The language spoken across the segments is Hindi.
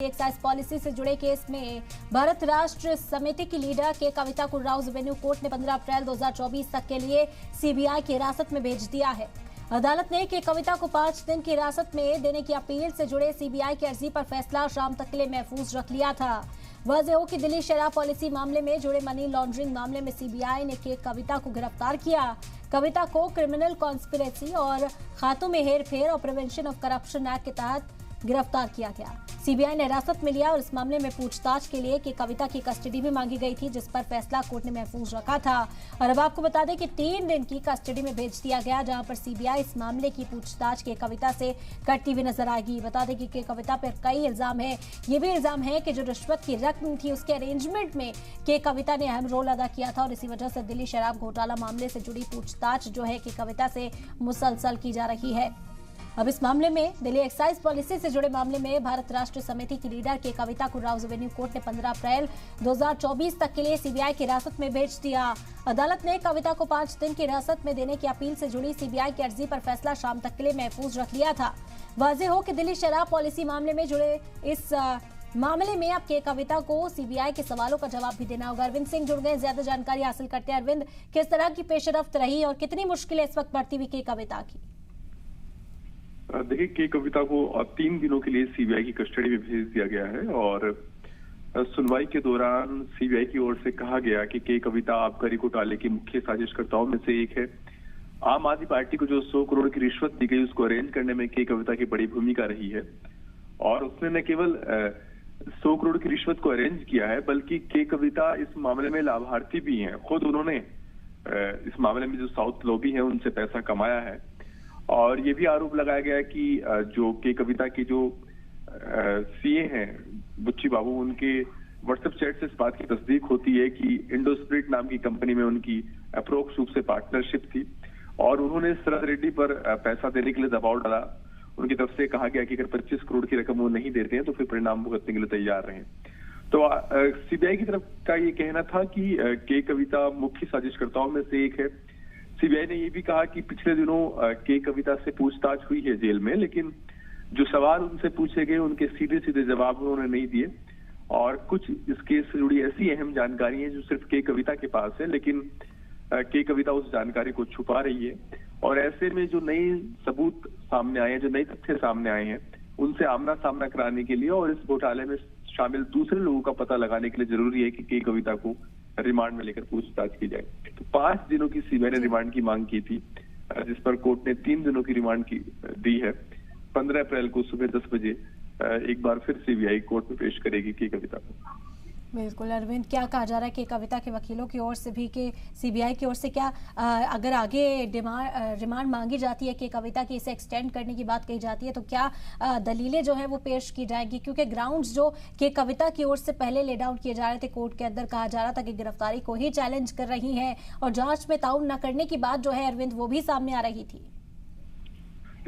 एक्साइज पॉलिसी से जुड़े केस में भारत राष्ट्र समिति की लीडर के कविता को राउज एवेन्यू कोर्ट ने 15 अप्रैल 2024 तक के लिए सीबीआई की हिरासत में भेज दिया है। अदालत ने के कविता को 5 दिन की हिरासत में देने की अपील से जुड़े सीबीआई की अर्जी पर फैसला शाम तक के लिए महफूज रख लिया था। वाज़ेह हो कि दिल्ली शराब पॉलिसी मामले में जुड़े मनी लॉन्ड्रिंग मामले में सीबीआई ने के कविता को गिरफ्तार किया। कविता को क्रिमिनल कॉन्स्पिरेसी और खातों में हेरफेर और प्रिवेंशन ऑफ करप्शन एक्ट के तहत गिरफ्तार किया गया। सीबीआई ने हिरासत में लिया और इस मामले में पूछताछ के लिए कि कविता की कस्टडी भी मांगी गई थी, जिस पर फैसला कोर्ट ने महफूज रखा था। और अब आपको बता दें कि 3 दिन की कस्टडी में भेज दिया गया, जहां पर सीबीआई इस मामले की पूछताछ के कविता से करती हुई नजर आएगी। बता दें कि कविता पर कई इल्जाम है। ये भी इल्जाम है कि जो रिश्वत की रकम थी उसके अरेंजमेंट में के कविता ने अहम रोल अदा किया था और इसी वजह से दिल्ली शराब घोटाला मामले से जुड़ी पूछताछ जो है कि कविता से मुसलसल की जा रही है। अब इस मामले में दिल्ली एक्साइज पॉलिसी से जुड़े मामले में भारत राष्ट्र समिति की लीडर के कविता को राउज एवेन्यू कोर्ट ने 15 अप्रैल 2024 तक के लिए सीबीआई की हिरासत में भेज दिया। अदालत ने कविता को 5 दिन की हिरासत में देने की अपील से जुड़ी सीबीआई की अर्जी पर फैसला शाम तक के लिए महफूज रख लिया था। वाज़ेह हो कि दिल्ली शराब पॉलिसी मामले में जुड़े इस मामले में अब के कविता को सीबीआई के सवालों का जवाब भी देना होगा। अरविंद सिंह जुड़ गए, ज्यादा जानकारी हासिल करते हैं। अरविंद, किस तरह की पेशरफ्त रही और कितनी मुश्किलें इस वक्त बढ़ती हुई के कविता की? देखिए, के कविता को 3 दिनों के लिए सीबीआई की कस्टडी में भेज दिया गया है और सुनवाई के दौरान सीबीआई की ओर से कहा गया कि के कविता आबकारी घोटाले के मुख्य साजिशकर्ताओं में से एक है। आम आदमी पार्टी को जो 100 करोड़ की रिश्वत दी गई उसको अरेंज करने में के कविता की बड़ी भूमिका रही है और उसने न केवल 100 करोड़ की रिश्वत को अरेंज किया है बल्कि के कविता इस मामले में लाभार्थी भी हैं। खुद उन्होंने इस मामले में जो साउथ लॉबी है उनसे पैसा कमाया है और ये भी आरोप लगाया गया कि जो के कविता की जो सीए हैं बुच्ची बाबू, उनके व्हाट्सएप चैट से इस बात की तस्दीक होती है कि इंडोस्प्रिट नाम की कंपनी में उनकी अप्रोक्स रूप से पार्टनरशिप थी और उन्होंने शरद रेड्डी पर पैसा देने के लिए दबाव डाला। उनकी तरफ से कहा गया कि अगर 25 करोड़ की रकम वो नहीं देते हैं तो फिर परिणाम भुगतने के लिए तैयार रहें। तो सीबीआई की तरफ का ये कहना था कि के कविता मुख्य साजिशकर्ताओं में से एक है। सीबीआई ने ये भी कहा कि पिछले दिनों के कविता से पूछताछ हुई है जेल में, लेकिन जो सवाल उनसे पूछे गए उनके सीधे सीधे जवाब उन्होंने नहीं दिए और कुछ इस केस से जुड़ी ऐसी अहम जानकारी है जो सिर्फ के कविता के पास है, लेकिन के कविता उस जानकारी को छुपा रही है। और ऐसे में जो नए सबूत सामने आए हैं, जो नए तथ्य सामने आए हैं, उनसे आमना सामना कराने के लिए और इस घोटाले में शामिल दूसरे लोगों का पता लगाने के लिए जरूरी है कि के कविता को रिमांड में लेकर पूछताछ की जाए। तो 5 दिनों की सीबीआई ने रिमांड की मांग की थी, जिस पर कोर्ट ने 3 दिनों की रिमांड की दी है। 15 अप्रैल को सुबह 10 बजे एक बार फिर सीबीआई कोर्ट में पेश करेगी के कविता को। बिल्कुल अरविंद, क्या कहा जा रहा है कि कविता के वकीलों की ओर से भी कि सीबीआई की ओर से क्या अगर आगे रिमांड मांगी जाती है कि कविता की इसे एक्सटेंड करने की बात कही जाती है तो क्या दलीलें जो है वो पेश की जाएगी? क्योंकि ग्राउंड्स जो कि कविता की ओर से पहले ले डाउन किए जा रहे थे, कोर्ट के अंदर कहा जा रहा था कि गिरफ्तारी को ही चैलेंज कर रही है और जांच में ताउन न करने की बात जो है अरविंद वो भी सामने आ रही थी।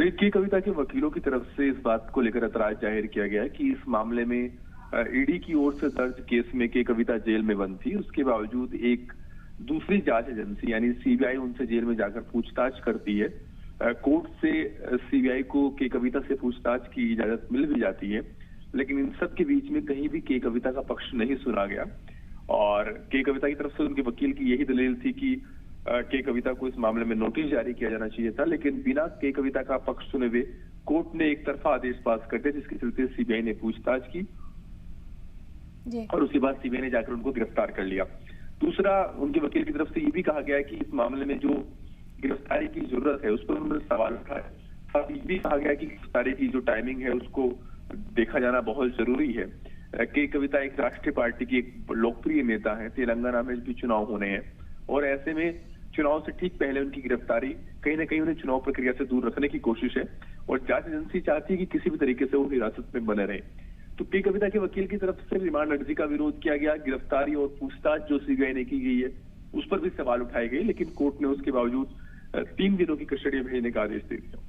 के कविता के वकीलों की तरफ से इस बात को लेकर ऐतराज जाहिर किया गया कि इस मामले में ईडी की ओर से दर्ज केस में के कविता जेल में बंद थी, उसके बावजूद एक दूसरी जांच एजेंसी यानी सीबीआई उनसे जेल में जाकर पूछताछ करती है। कोर्ट से सीबीआई को के कविता से पूछताछ की इजाजत मिल भी जाती है, लेकिन इन सब के बीच में कहीं भी के कविता का पक्ष नहीं सुना गया और के कविता की तरफ से उनके वकील की यही दलील थी कि के कविता को इस मामले में नोटिस जारी किया जाना चाहिए था, लेकिन बिना के कविता का पक्ष सुने हुए कोर्ट ने एक तरफा आदेश पास कर दिया, जिसके चलते सीबीआई ने पूछताछ की और उसके बाद सीबीआई ने जाकर उनको गिरफ्तार कर लिया। दूसरा, उनके वकील की तरफ से ये भी कहा गया है कि इस मामले में जो गिरफ्तारी की जरूरत है उस पर उन्होंने सवाल उठाया। साथ ये भी कहा गया कि गिरफ्तारी की जो टाइमिंग है उसको देखा जाना बहुत जरूरी है। के कविता एक राष्ट्रीय पार्टी की एक लोकप्रिय नेता है, तेलंगाना में भी चुनाव होने हैं और ऐसे में चुनाव से ठीक पहले उनकी गिरफ्तारी कहीं ना कहीं उन्हें चुनाव प्रक्रिया से दूर रखने की कोशिश है और जांच एजेंसी चाहती है कि किसी भी तरीके से वो हिरासत में बने रहे। तो के कविता के वकील की तरफ से रिमांड अर्जी का विरोध किया गया। गिरफ्तारी और पूछताछ जो सीबीआई ने की गई है उस पर भी सवाल उठाए गए, लेकिन कोर्ट ने उसके बावजूद 3 दिनों की कस्टडी भेजने का आदेश दे दिया।